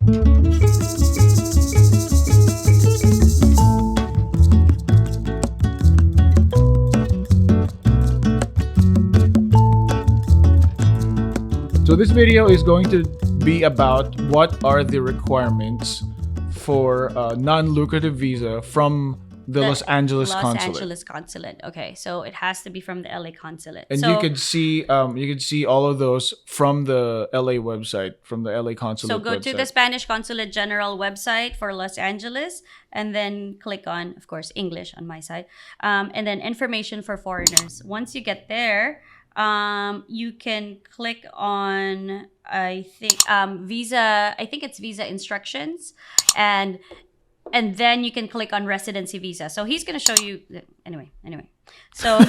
So this video is going to be about what are the requirements for a non-lucrative visa from the Los Angeles Los Consulate. Angeles Consulate. Okay, so it has to be from the LA Consulate. And so, you could see all of those from the LA website, from the LA Consulate so go website. to the Spanish Consulate General website for Los Angeles, and then click on, of course, English on my side, and then information for foreigners. Once you get there, you can click on, I think, visa. I think it's visa instructions, and then you can click on residency visa. So he's gonna show you anyway. So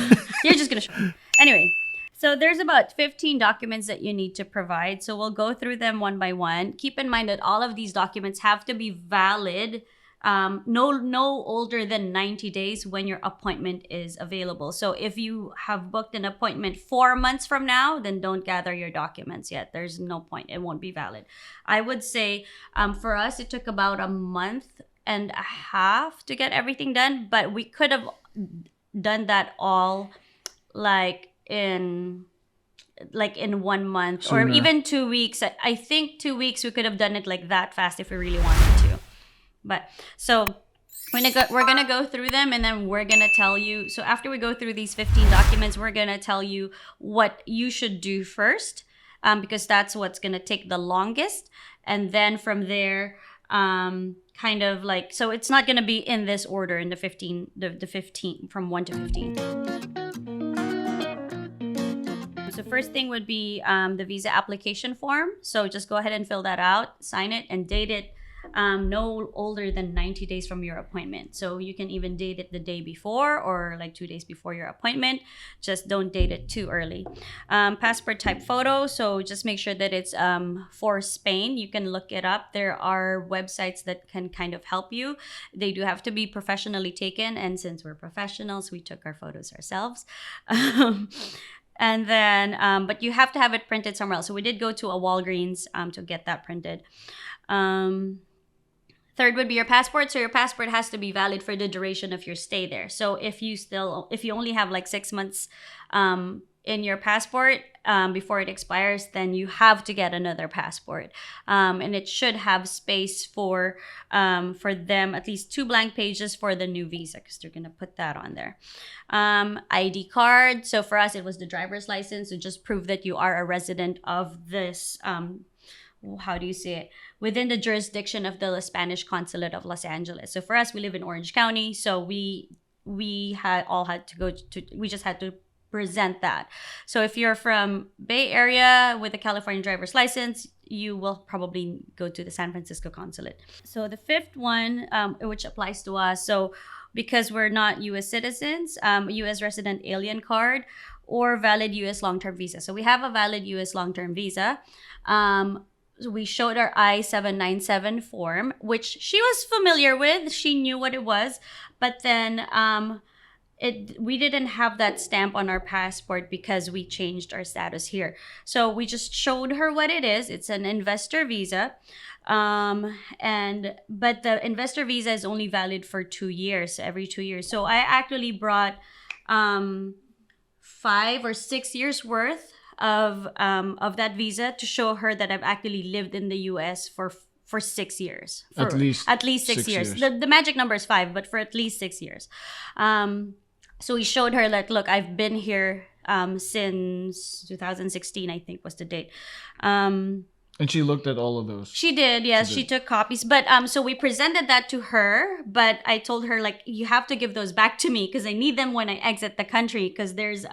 you're just gonna show anyway. So there's about 15 documents that you need to provide. So we'll go through them one by one. Keep in mind that all of these documents have to be valid, no older than 90 days when your appointment is available. So if you have booked an appointment 4 months from now, then don't gather your documents yet. There's no point. It won't be valid. I would say for us, it took about a month and a half to get everything done, but we could have done that all like in 1 month Sooner. or even 2 weeks. I think 2 weeks we could have done it like that fast if we really wanted to. But so we're gonna go through them, and then we're gonna tell you. So after we go through these 15 documents, we're gonna tell you what you should do first, because that's what's gonna take the longest. And then from there, kind of like, so it's not gonna be in this order in the 15 from 1 to 15. So first thing would be the visa application form. So just go ahead and fill that out, sign it, and date it no older than 90 days from your appointment. So you can even date it the day before or like 2 days before your appointment. Just don't date it too early. Passport type photo. So just make sure that it's for Spain. You can look it up. There are websites that can kind of help you. They do have to be professionally taken. And since we're professionals, we took our photos ourselves. And then, but you have to have it printed somewhere else. So we did go to a Walgreens to get that printed. Third would be your passport. So your passport has to be valid for the duration of your stay there. So if you only have like 6 months in your passport before it expires, then you have to get another passport. And it should have space for them, at least 2 blank pages for the new visa, because they're going to put that on there. ID card. So for us, it was the driver's license to just prove that you are a resident of this, how do you say it? Within the jurisdiction of the Spanish Consulate of Los Angeles. So for us, we live in Orange County. So we just had to present that. So if you're from Bay Area with a California driver's license, you will probably go to the San Francisco Consulate. So the fifth one, which applies to us. So because we're not U.S. citizens, U.S. resident alien card or valid U.S. long-term visa. So we have a valid U.S. long-term visa. So we showed our I-797 form, which she was familiar with. She knew what it was. But then we didn't have that stamp on our passport because we changed our status here. So we just showed her what it is. It's an investor visa. But the investor visa is only valid for 2 years, every 2 years. So I actually brought 5 or 6 years worth of that visa to show her that I've actually lived in the U.S. for 6 years. At least 6 years. The magic number is 5, but for at least 6 years. So we showed her that, look, I've been here since 2016, I think was the date. And she looked at all of those. She did, yes. She took copies. But so we presented that to her, but I told her, like, you have to give those back to me because I need them when I exit the country, because there's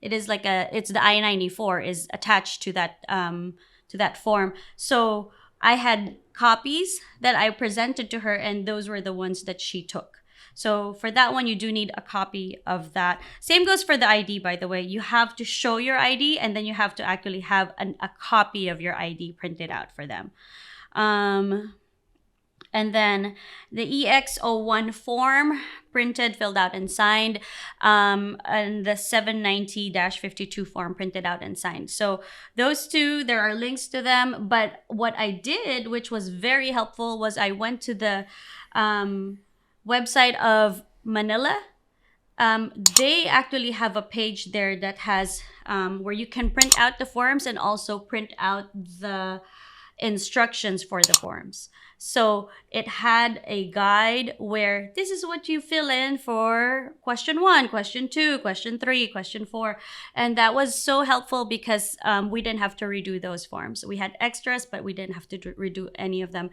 it's the I-94 is attached to that form. So I had copies that I presented to her, and those were the ones that she took. So for that one, you do need a copy of that. Same goes for the ID, by the way. You have to show your ID, and then you have to actually have a copy of your ID printed out for them. And then the EX01 form, printed, filled out, and signed. And the 790-52 form, printed out and signed. So those two, there are links to them. But what I did, which was very helpful, was I went to the website of Manila. They actually have a page there that has where you can print out the forms and also print out the instructions for the forms. So it had a guide where this is what you fill in for question 1, question 2, question 3, question 4. And that was so helpful because we didn't have to redo those forms. We had extras, but we didn't have to redo any of them.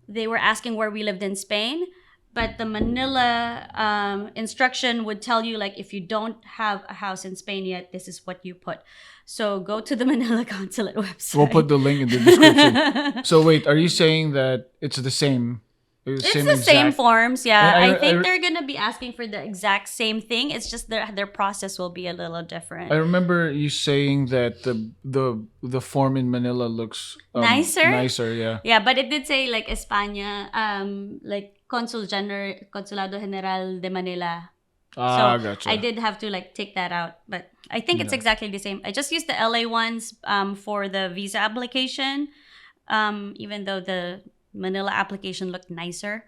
They were asking where we lived in Spain. But the Manila instruction would tell you, like, if you don't have a house in Spain yet, this is what you put. So go to the Manila Consulate website. We'll put the link in the description. So wait, are you saying that it's the same? It's the same forms, yeah. And I think they're gonna be asking for the exact same thing. It's just their process will be a little different. I remember you saying that the form in Manila looks nicer. Nicer, yeah. Yeah, but it did say like España, like Consulado General de Manila. So gotcha. I did have to like take that out, but I think it's exactly the same. I just used the LA ones for the visa application, even though the Manila application looked nicer.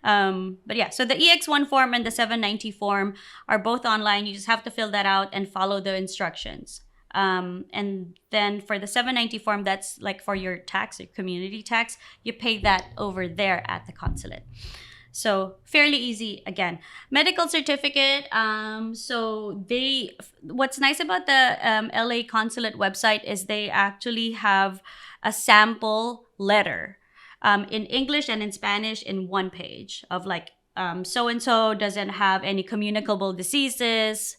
But yeah, so the EX1 form and the 790 form are both online. You just have to fill that out and follow the instructions. And then for the 790 form, that's like for your tax, your community tax, you pay that over there at the consulate. So fairly easy again. Medical certificate. So what's nice about the LA Consulate website is they actually have a sample letter in English and in Spanish in one page of like so-and-so doesn't have any communicable diseases,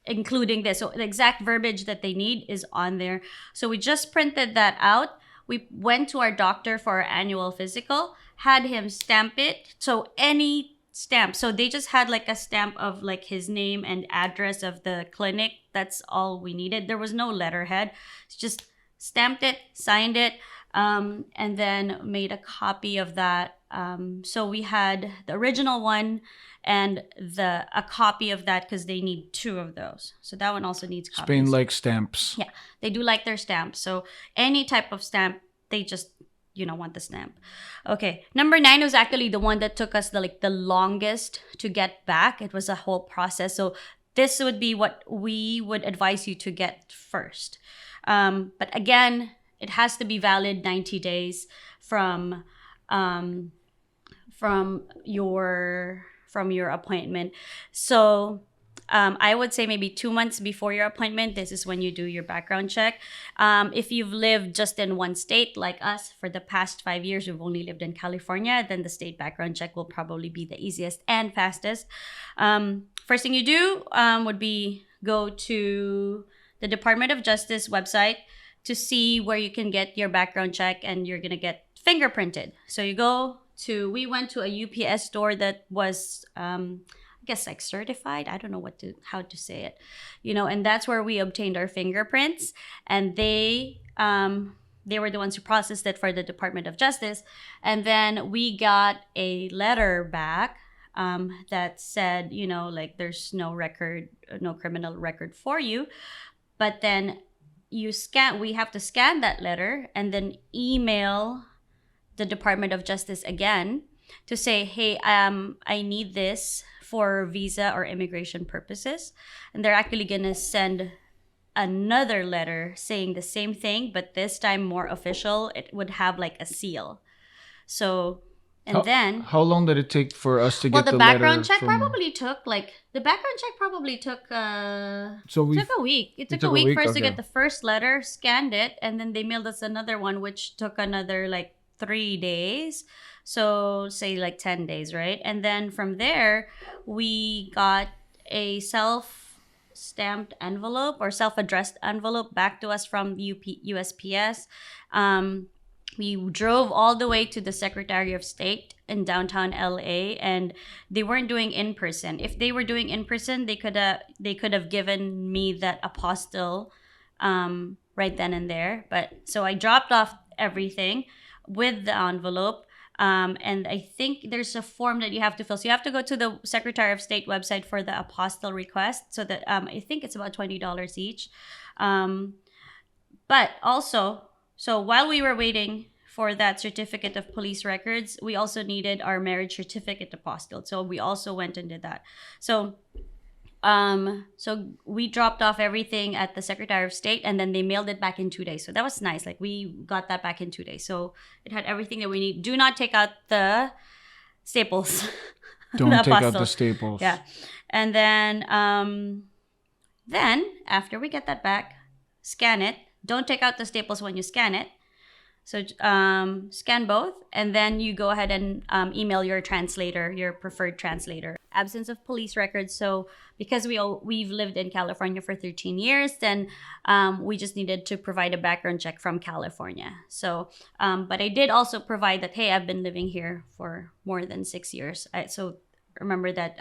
including this. So the exact verbiage that they need is on there. So we just printed that out. We went to our doctor for our annual physical, had him stamp it. So any stamp. So they just had like a stamp of like his name and address of the clinic. That's all we needed. There was no letterhead. It's just stamped it, signed it, and then made a copy of that. So we had the original one and a copy of that because they need 2 of those. So that one also needs copies. Spain likes stamps. Yeah, they do like their stamps. So any type of stamp, they just want the stamp. Okay, number 9 was actually the one that took us the longest to get back. It was a whole process. So this would be what we would advise you to get first. But again, it has to be valid 90 days from your appointment. So I would say maybe 2 months before your appointment, this is when you do your background check. If you've lived just in one state like us for the past 5 years, we've only lived in California, then the state background check will probably be the easiest and fastest. First thing you do would be go to the Department of Justice website to see where you can get your background check, and you're going to get fingerprinted. So we went to a UPS store that was, I guess like certified. I don't know how to say it, and that's where we obtained our fingerprints, and they were the ones who processed it for the Department of Justice. And then we got a letter back that said, like there's no criminal record for you. But then we have to scan that letter and then email the Department of Justice again to say, hey, I need this for visa or immigration purposes. And they're actually going to send another letter saying the same thing, but this time more official. It would have like a seal. So, then... How long did it take for us to get the letter? Well, the background check probably took took a week. It took a week for us to get the first letter, scanned it, and then they mailed us another one, which took another like 3 days. So say like 10 days, right? And then from there, we got a self-stamped envelope or self-addressed envelope back to us from USPS. We drove all the way to the Secretary of State in downtown LA, and they weren't doing in person. If they were doing in person, they could have given me that apostille right then and there. But so I dropped off everything. with the envelope. And I think there's a form that you have to fill. So you have to go to the Secretary of State website for the apostille request. So that I think it's about $20 each. But also, so while we were waiting for that certificate of police records, we also needed our marriage certificate apostilled. So we also went and did that. So so we dropped off everything at the Secretary of State, and then they mailed it back in 2 days. So that was nice. Like, we got that back in 2 days. So it had everything that we need. Do not take out the staples. Don't The take out the apostille. staples. Yeah. And then after we get that back, scan it. Don't take out the staples when you scan it. So scan both, and then you go ahead and email your translator, your preferred translator. Absence of police records. So because we've lived in California for 13 years, then we just needed to provide a background check from California. So, but I did also provide that, hey, I've been living here for more than 6 years. So remember that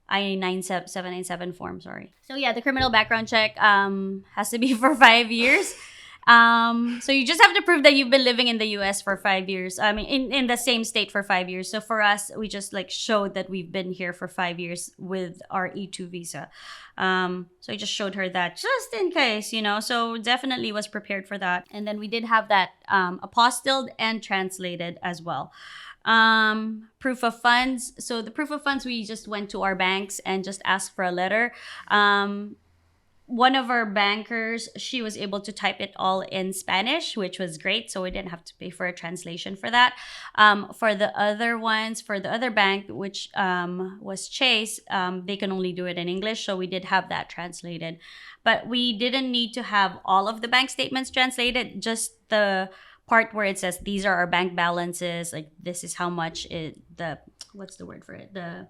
I-797 form, sorry. So yeah, the criminal background check has to be for 5 years. So you just have to prove that you've been living in the US for 5 years. I mean, in the same state for 5 years. So for us, we just like showed that we've been here for 5 years with our E2 visa. So I just showed her that just in case, so definitely was prepared for that. And then we did have that apostilled and translated as well. Proof of funds. So the proof of funds, we just went to our banks and just asked for a letter. One of our bankers, she was able to type it all in Spanish, which was great. So we didn't have to pay for a translation for that. For the other ones, for the other bank, which was Chase, they can only do it in English. So we did have that translated. But we didn't need to have all of the bank statements translated, just the part where it says these are our bank balances. Like, this is how much what's the word for it? The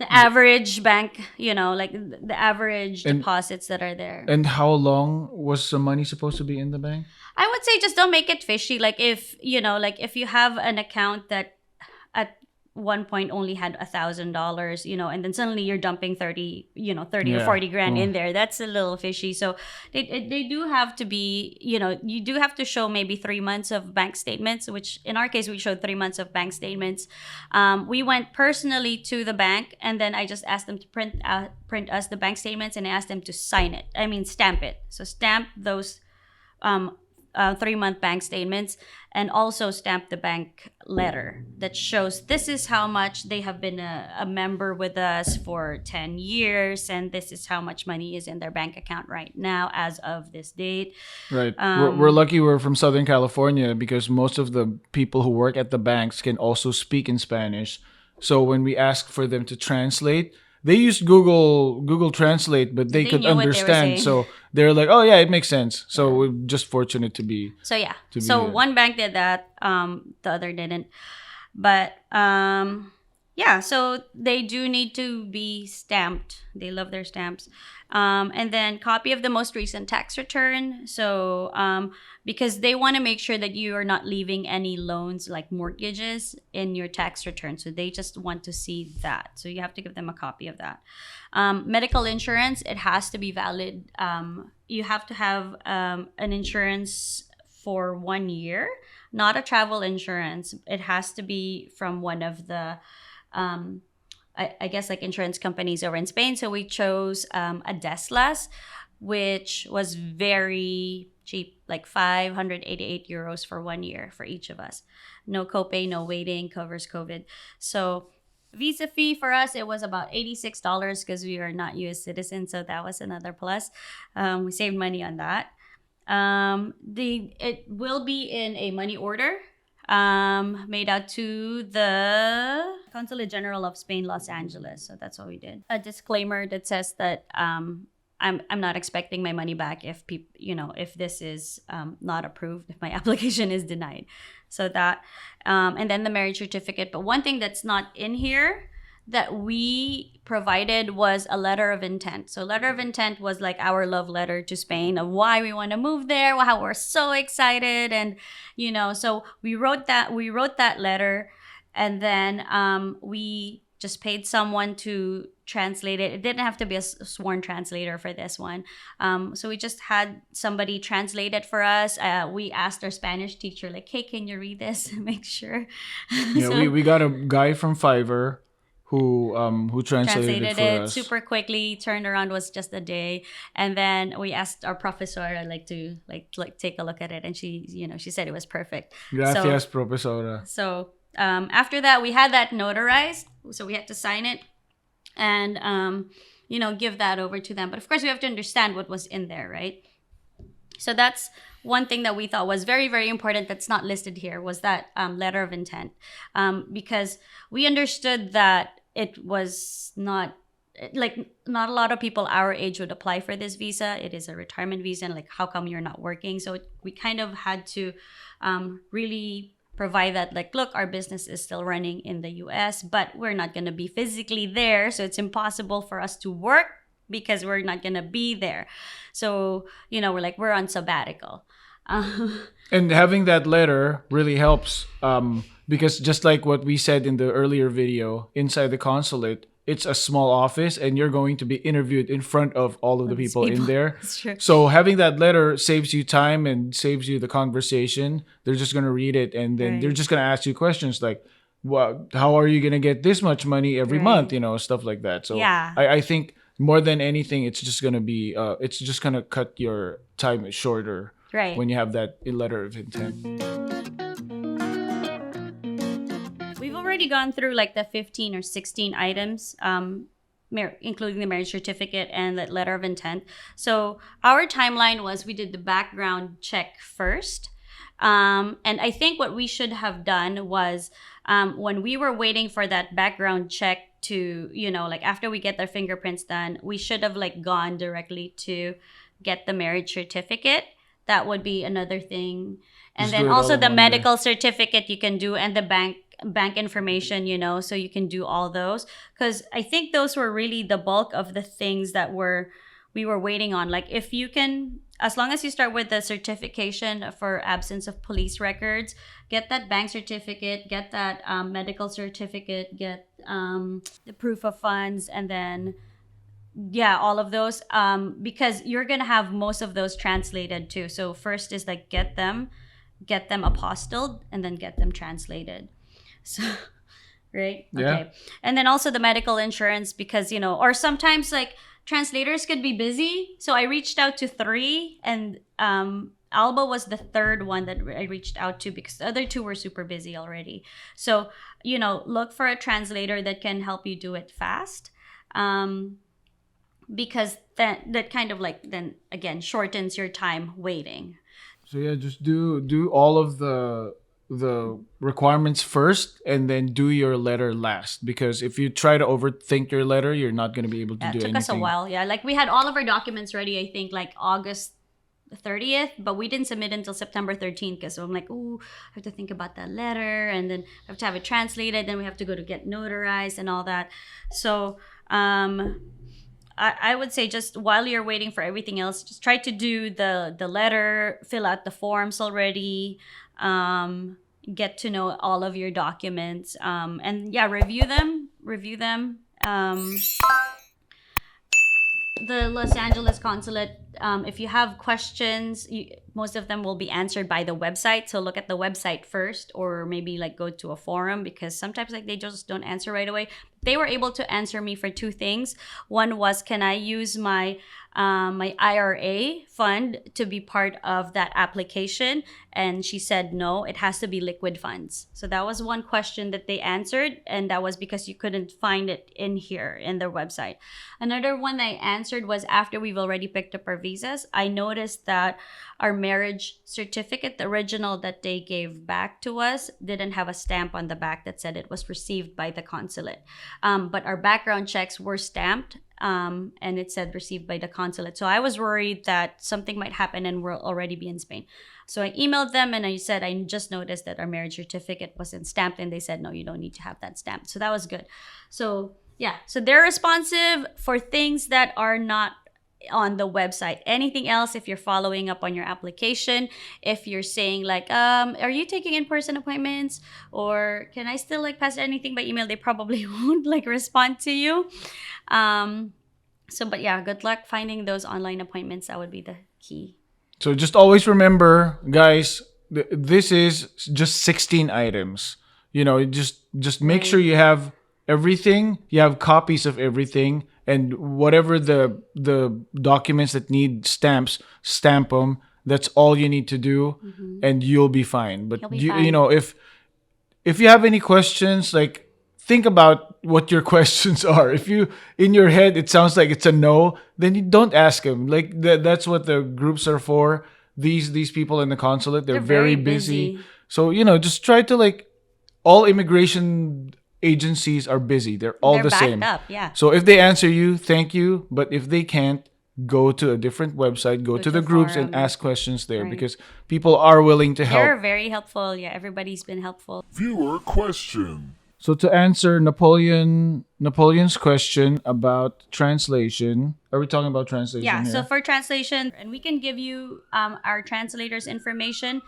average bank, like the average deposits that are there. And how long was the money supposed to be in the bank? I would say just don't make it fishy. Like, if you have an account that at one point only had $1,000, and then suddenly you're dumping 30 or 40 grand in there, that's a little fishy. So they do have to be, you do have to show maybe 3 months of bank statements, which in our case, we showed 3 months of bank statements. We went personally to the bank, and then I just asked them to print us the bank statements, and I asked them to stamp it. So stamp those 3-month bank statements, and also stamp the bank letter that shows this is how much they have been a member with us for 10 years, and this is how much money is in their bank account right now as of this date. Right. We're lucky we're from Southern California, because most of the people who work at the banks can also speak in Spanish. So when we asked for them to translate, they used Google Translate, but they could knew what they were understand. saying. So they're like, oh yeah, it makes sense. So we're just fortunate to be. So yeah. To be So there. one bank did that, the other didn't. But yeah, so they do need to be stamped. They love their stamps. And then copy of the most recent tax return. So because they want to make sure that you are not leaving any loans like mortgages in your tax return. So they just want to see that. So you have to give them a copy of that. Medical insurance, it has to be valid. You have to have an insurance for 1 year, not a travel insurance. It has to be from one of the I guess like insurance companies over in Spain. So we chose a Deslas, which was very cheap, like 588 euros for 1 year for each of us. No copay, no waiting, covers COVID. So visa fee for us, it was about $86 because we are not US citizens. So that was another plus. We saved money on that. It will be in a money order. Made out to the Consulate General of Spain, Los Angeles. So that's what we did. A disclaimer that says that I'm not expecting my money back if if this is not approved, if my application is denied. So that and then the marriage certificate. But one thing that's not in here that we provided was a letter of intent. So letter of intent was like our love letter to Spain of why we want to move there, how we're so excited. And, so we wrote that letter, and then we just paid someone to translate it. It didn't have to be a sworn translator for this one. So we just had somebody translate it for us. We asked our Spanish teacher, like, hey, can you read this? Make sure. Yeah, we got a guy from Fiverr who translated it for us super quickly. Turned around, was just a day, and then we asked our professor to take a look at it, and she said it was perfect. Gracias, profesora. So after that, we had that notarized, so we had to sign it and give that over to them. But of course, we have to understand what was in there, right? So that's one thing that we thought was very, very important that's not listed here, was that letter of intent, because we understood that it was not a lot of people our age would apply for this visa. It is a retirement visa, and how come you're not working? So we kind of had to really provide that, look, our business is still running in the US, but we're not going to be physically there, so it's impossible for us to work because we're not going to be there. So we're on sabbatical. And having that letter really helps, because just like what we said in the earlier video, inside the consulate, it's a small office and you're going to be interviewed in front of all of the people in there. That's true. So having that letter saves you time and saves you the conversation. They're just going to read it, and then they're just going to ask you questions like, how are you going to get this much money every month? Stuff like that. So yeah. I think more than anything, it's just going to be, it's just going to cut your time shorter. Right. When you have that letter of intent. We've already gone through the 15 or 16 items, including the marriage certificate and the letter of intent. So our timeline was, we did the background check first. And I think what we should have done was, when we were waiting for that background check to, after we get their fingerprints done, we should have gone directly to get the marriage certificate. That would be another thing. And then also the medical certificate you can do, and the bank information, so you can do all those. Because I think those were really the bulk of the things that we were waiting on. If you can, as long as you start with the certification for absence of police records, get that bank certificate, get that medical certificate, get the proof of funds, and then all of those, because you're gonna have most of those translated too. So first is get them apostilled, and then get them translated. So right. Yeah. Okay. And then also the medical insurance, because or sometimes translators could be busy. So I reached out to 3, and Alba was the third one that I reached out to, because the other 2 were super busy already. So look for a translator that can help you do it fast. Because that kind of then again shortens your time waiting. So yeah, just do all of the requirements first, and then do your letter last. Because if you try to overthink your letter, you're not going to be able to do anything. It took us a while. Yeah, we had all of our documents ready, I think August 30th, but we didn't submit until September 13th, because I'm ooh, I have to think about that letter, and then I have to have it translated, then we have to go to get notarized and all that. So I would say, just while you're waiting for everything else, just try to do the letter, fill out the forms already, get to know all of your documents, and review them. The Los Angeles Consulate, if you have questions, most of them will be answered by the website. So look at the website first, or maybe go to a forum, because sometimes they just don't answer right away. They were able to answer me for 2 things. One was, can I use my IRA fund to be part of that application? And she said no, it has to be liquid funds. So that was one question that they answered, and that was because you couldn't find it in here in their website. Another one they answered was, after we've already picked up our visas, I noticed that our marriage certificate, the original that they gave back to us, didn't have a stamp on the back that said it was received by the consulate. But our background checks were stamped, and it said received by the consulate. So I was worried that something might happen and we'll already be in Spain. So I emailed them and I said, I just noticed that our marriage certificate wasn't stamped, and they said, no, you don't need to have that stamped. So that was good. So yeah, so they're responsive for things that are not on the website. Anything else, if you're following up on your application, if you're saying like, are you taking in-person appointments, or can I still like pass anything by email, they probably won't like respond to you. But yeah, good luck finding those online appointments. That would be the key. So just always remember, guys, this is just 16 items. Just make sure you have everything. You have copies of everything, and whatever the documents that need stamps, stamp them. That's all you need to do, and you'll be fine. But if you have any questions, like, think about what your questions are. If you, in your head, it sounds like it's a no, then you don't ask them. Like that's what the groups are for. These people in the consulate, they're very busy. So just try to, like, all immigration agencies are busy. They're They're the backed same. up, yeah. So if they answer you, thank you. But if they can't, go to a different website, go to the groups and ask questions there, because people are willing to help. They're very helpful. Yeah, everybody's been helpful. Viewer question. So to answer Napoleon's question about translation, are we talking about translation Yeah, here? so for translation, and we can give you our translator's information.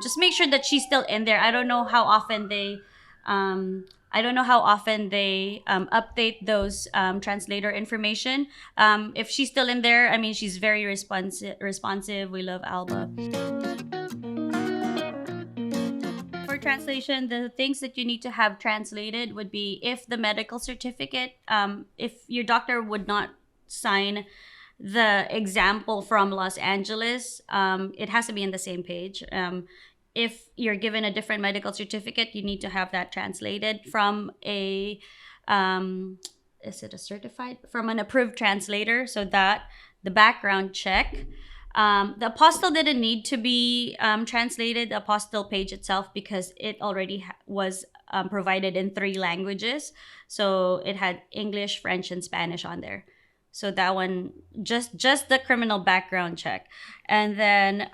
Just make sure that she's still in there. I don't know how often they update those translator information. If she's still in there, I mean, she's very responsive. We love Alba. For translation, the things that you need to have translated would be if the medical certificate, if your doctor would not sign the example from Los Angeles, it has to be in the same page. If you're given a different medical certificate, you need to have that translated from is it a certified? From an approved translator, so that the background check. The apostille didn't need to be translated, the apostille page itself, because it already was provided in 3 languages. So it had English, French, and Spanish on there. So that one, just the criminal background check. And then,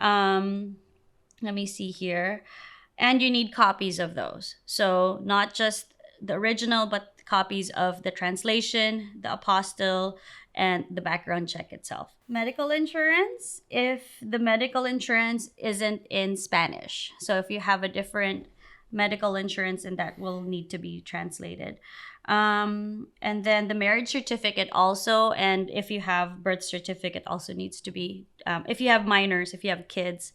let me see here. And you need copies of those. So not just the original, but copies of the translation, the apostille, and the background check itself. Medical insurance, if the medical insurance isn't in Spanish. So if you have a different medical insurance, and that will need to be translated. And then the marriage certificate also, and if you have birth certificate also needs to be, if you have minors, if you have kids,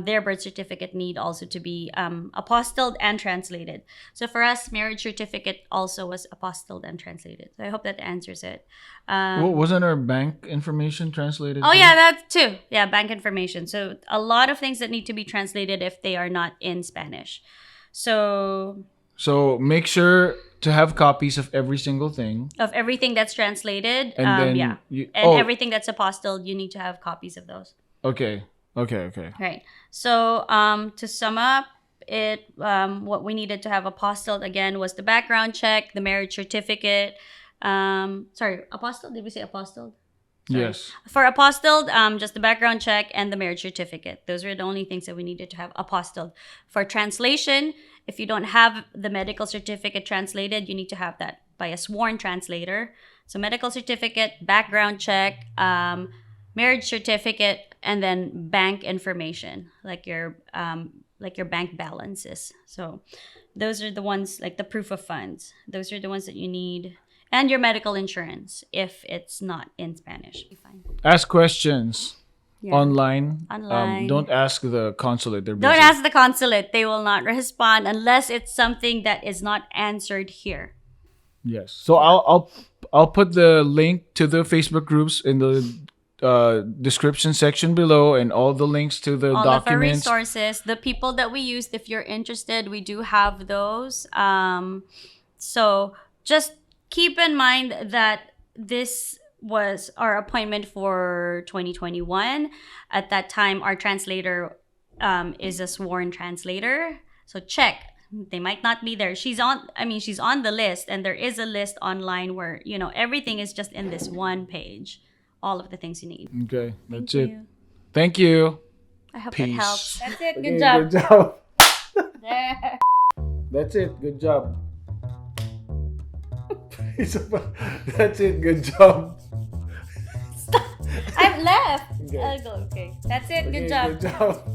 their birth certificate need also to be apostilled and translated. So for us, marriage certificate also was apostilled and translated. So I hope that answers it. Wasn't our bank information translated? Oh, yeah, that too. Yeah, bank information. So a lot of things that need to be translated if they are not in Spanish. So make sure to have copies of every single thing. Of everything that's translated. And then everything that's apostilled, you need to have copies of those. Okay. Right. So to sum up, what we needed to have apostilled again was the background check, the marriage certificate. Apostilled? Did we say apostilled? Sorry. Yes. For apostilled, just the background check and the marriage certificate. Those were the only things that we needed to have apostilled. For translation, if you don't have the medical certificate translated, you need to have that by a sworn translator. So medical certificate, background check, marriage certificate, and then bank information, like your bank balances. So those are the ones, like the proof of funds. Those are the ones that you need. And your medical insurance, if it's not in Spanish. Be fine. Ask questions. Yeah. Online. Don't ask the consulate. They're busy. Don't ask the consulate. They will not respond unless it's something that is not answered here. Yes. So I'll put the link to the Facebook groups in the description section below, and all the links to the documents. All of our resources, the people that we used. If you're interested, we do have those. So just keep in mind that this was our appointment for 2021. At that time, our translator is a sworn translator. So check. They might not be there. She's on the list, and there is a list online where, everything is just in this one page. All of the things you need. Okay, that's it. Thank you. I hope Peace. that helps. That's it. Okay, Good job. Good job. There. That's it. Good job. That's it. Good job. left. Okay. I'll go. Okay. That's it. Okay, Good job. Good job.